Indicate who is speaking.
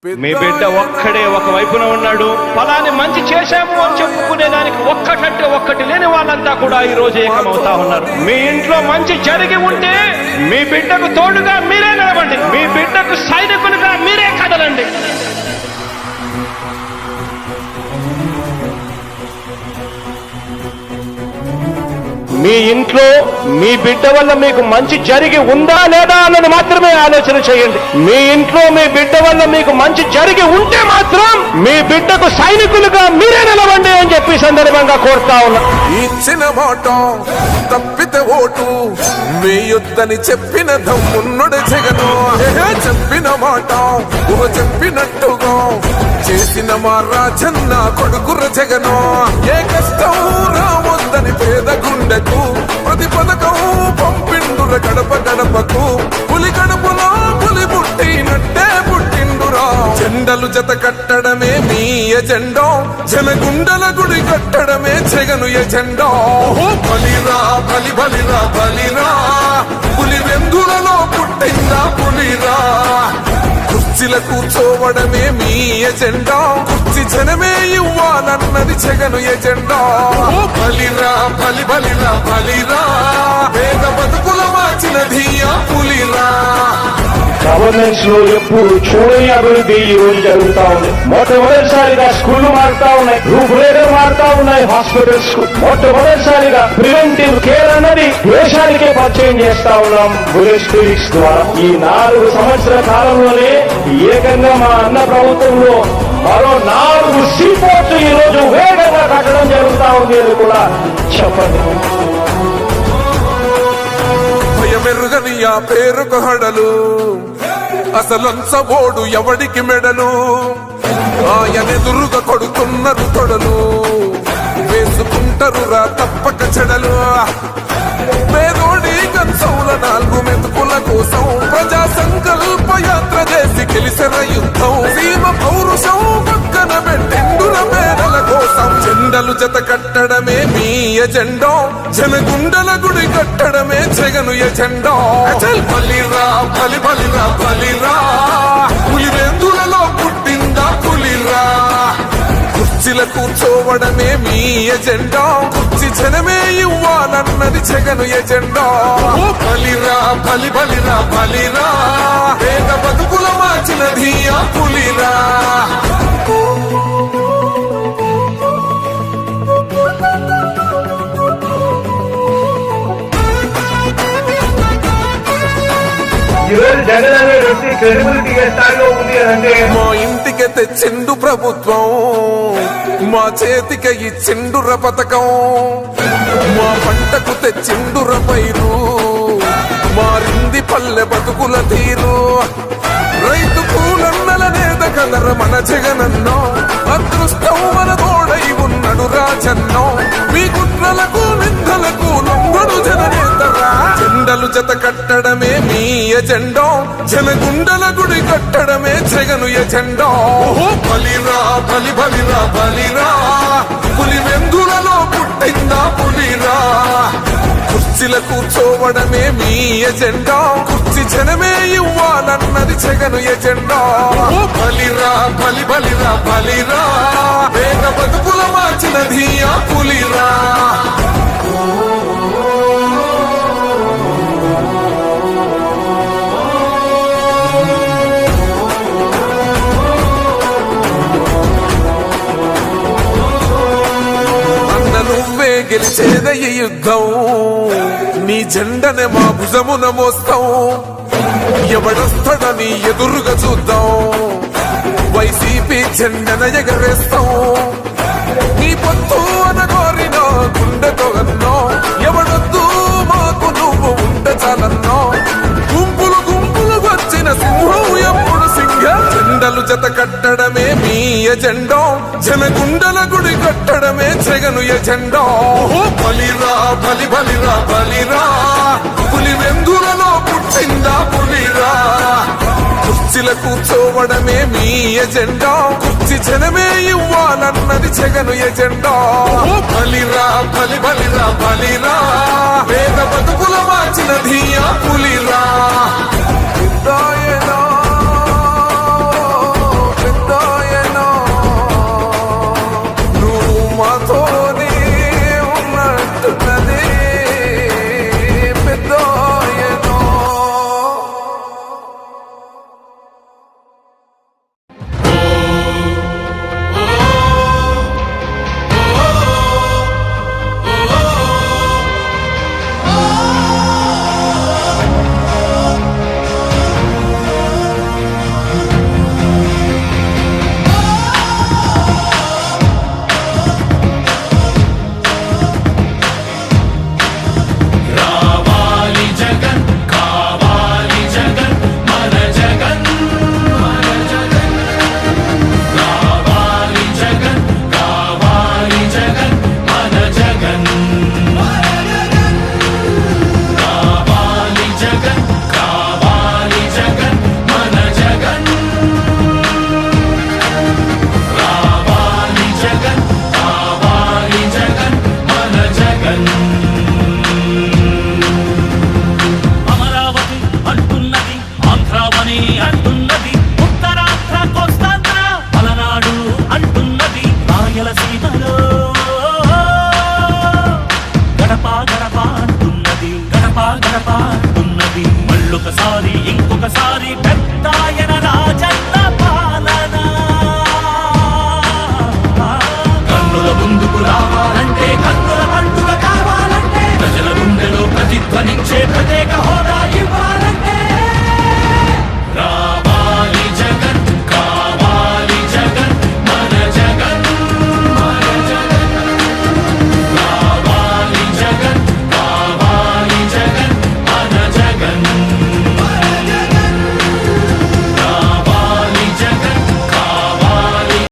Speaker 1: మీ బిడ్డ ఒక్కడే ఒక వైపున ఉన్నాడు. ఫలాన్ని మంచి చేశాము అని చెప్పుకునేదానికి ఒక్కటంటే ఒక్కటి లేని వాళ్ళంతా కూడా ఈ రోజు ఏకమవుతా ఉన్నారు. మీ ఇంట్లో మంచి జరిగి ఉంటే మీ బిడ్డకు తోడుగా మీరే నిలబండి, మీ బిడ్డకు సైనికులుగా మీరే కదలండి. మీ ఇంట్లో మీ బిడ్డ వల్ల మీకు మంచి జరిగి ఉందా లేదా అన్నది మాత్రమే ఆలోచన చేయండి. మీ ఇంట్లో మీ బిడ్డ వల్ల మీకు మంచి జరిగి ఉంటే మాత్రం మీ బిడ్డకు సైనికులుగా మీరే నిలవండి అని చెప్పి సందర్భంగా కోరుతా ఉన్నా.
Speaker 2: ఇచ్చిన మాట తప్పితే ఓటు వేయొద్దని చెప్పిన దమ్మున్నడు జగను. చెప్పిన మాట చెప్పినట్టుగా చేసిన మా రాజన్న కొడుకుర జగను. ఏ కష్టం రావద్దని పేద గుండెకు ప్రతి పథకం పంపిండుర గడప గడపకు. పులి గడపలో పులి పుట్టినట్టే పుట్టిండురా. జెండలు జత కట్టడమే మీ ఎజెండా, జనగుండల గుడి కట్టడమే జగను ఎజెండా. బలిరా బలి బలిరా బలిరా, పులి వెందులలో పుట్టిందా పులిరా. కుర్చీల కూర్చోవడమే మీ ఎజెండా, కుర్చీ జనమే ఇవ్వాలన్నది జగను ఎజెండా. బలిరా బలి బలిరా బలిరా, పేద బతుకుల మార్చినది ఆ పులిరా.
Speaker 1: గవర్నెన్స్ లో ఎప్పుడు చూడని అభివృద్ధి ఈ రోజు జరుగుతా ఉంది. మొట్టమొదటిసారిగా స్కూళ్లు మారుతా ఉన్నాయి, రూపురేఖలు మారుతా ఉన్నాయి. హాస్పిటల్స్ కు మొట్టమొదటిసారిగా ప్రివెంటివ్ కేర్ అన్నది దేశానికే పరిచయం చేస్తా ఉన్నాం బుల్లెట్ క్లినిక్స్ ద్వారా. ఈ 4 సంవత్సరాల కాలంలోనే ఏకంగా మా అన్న ప్రభుత్వంలో మరో 4 సీపోర్ట్స్ ఈ రోజు వేగంగా కట్టడం జరుగుతా ఉంది అని కూడా చెప్పండి.
Speaker 2: మెరుగని ఆ పేరుకు హడలు, అసలంచబోడు ఎవడికి మెడలు. ఆయనెదురుగా కొడుతున్నారు తొడలు, వేసుకుంటారు రా తప్పక చెడలు. పేదోడి కంచౌల 4 మెతుకుల కోసం ప్రజా సంకల్ప యాత్ర చేసి గెలిసిన యుద్ధం. సీమ పౌరుషం పక్కన పెట్టిండుల పేదల కోసం. జెండలు జత కట్టడమే మీ ఎజెండా, జనగుండల గుడి కట్టడమే జగను ఎజెండా. బలిరా బలి బలిరా బలిరా, పులి వెందులలో పుట్టిందా పులిరా. కుర్చీల కూర్చోవడమే మీ ఎజెండా, కుర్చీ జనమే ఇవ్వాలన్నది జగను ఎజెండా. బలిరా బలి బలిరా బలిరా, పేద బతుకుల మార్చినది ఆ పులిరా.
Speaker 1: జగన్ అనే వ్యక్తి క్రెడిబిలిటీ ఏ స్థాయిలో ఉంది అంటే
Speaker 2: మా ఇంటికి తెచ్చిండు ప్రభుత్వం, మా చేతికి ఇచ్చిండుర పథకం. మా పంటకు తెచ్చిండుర పైరు, మారింది పల్లె బతుకుల తీరు. రైతు కూలన్నల నేత కదర మన జగనన్నో, అదృష్టం మన తోడై ఉన్నడు రాజన్నో. మీ కుట్రలకు నిందలకు లొంగడు జననేతరా. జెండలు జత కట్టడమే మీ ఎజెండా, జనగుండల గుడి కట్టడమే జగను ఎజెండా. బలిరా బలి బలిరా బలిరా, పులి వెందులలో పుట్టిందా పులిరా. కుర్చీల కూర్చోవడమే మీ ఎజెండా, కుర్చీ జనమే ఇవ్వాలన్నది జగను ఎజెండా. బలిరా బలి బలిరా బలిరా, పేద బతుకుల మార్చినది ఆ పులిరా. నువ్వే గెలిచేదయ్య యుద్ధం, నీ జెండనే మా భుజమున మోస్తాం. ఎవడొస్తాడని ఎదురుగా చూద్దాం, వైసీపీ జెండన ఎగరేస్తాం. నీ పొత్తు అనగోరినో గుండెతో అన్నో, ఎవడొద్దు మాకు నువ్వు ఉండ చాలన్నో. గుంపులు గుంపులు వచ్చిన సింహం ఎప్పుడు సింగ. జెండలు జత కట్టడమే మీ ఎజెండా, జనగుండల గుడి కట్టడమే జగను ఎజెండా. బలిరా బలి బలిరా బలిరా, పులి వెందులలో పుట్టిందా పులిరా. కుర్చీల కూర్చోవడమే మీ ఎజెండా, కుర్చీ జనమే ఇవ్వాలన్నది జగను ఎజెండా. బలిరా బలి బలిరా బలిరా, పేద బతుకుల మార్చినది ఆ పులిరా.